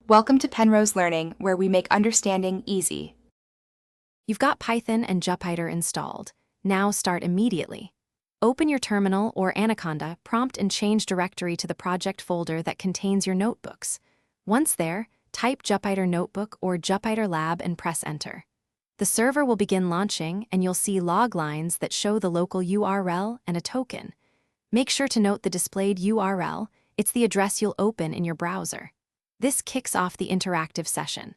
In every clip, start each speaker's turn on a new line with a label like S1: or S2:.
S1: Welcome to Penrose Learning, where we make understanding easy.
S2: You've got Python and Jupyter installed. Now start immediately. Open your terminal or Anaconda, prompt and change directory to the project folder that contains your notebooks. Once there, type Jupyter Notebook or Jupyter Lab and press Enter. The server will begin launching and you'll see log lines that show the local URL and a token. Make sure to note the displayed URL. It's the address you'll open in your browser. This kicks off the interactive session.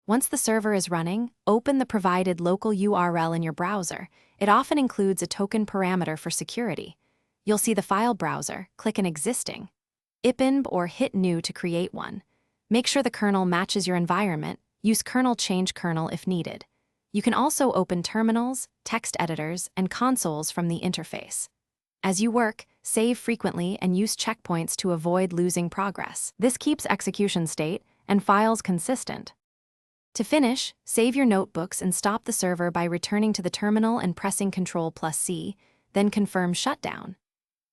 S2: Once the server is running, open the provided local URL in your browser. It often includes a token parameter for security. You'll see the file browser, click an existing, IPNB or hit new to create one. Make sure the kernel matches your environment. Use kernel change kernel if needed. You can also open terminals, text editors, and consoles from the interface. As you work, save frequently and use checkpoints to avoid losing progress. This keeps execution state and files consistent. To finish, save your notebooks and stop the server by returning to the terminal and pressing Ctrl+C, then confirm shutdown.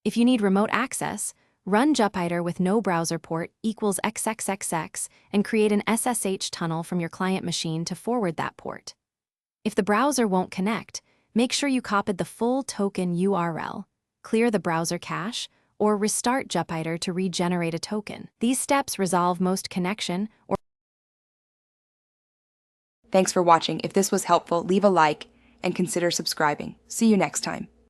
S2: If you need remote access, run Jupyter with no browser port equals XXXX and create an SSH tunnel from your client machine to forward that port. If the browser won't connect, make sure you copied the full token URL, clear the browser cache, or restart Jupyter to regenerate a token. These steps resolve most connection or
S1: Thanks for watching. If this was helpful, leave a like and consider subscribing. See you next time.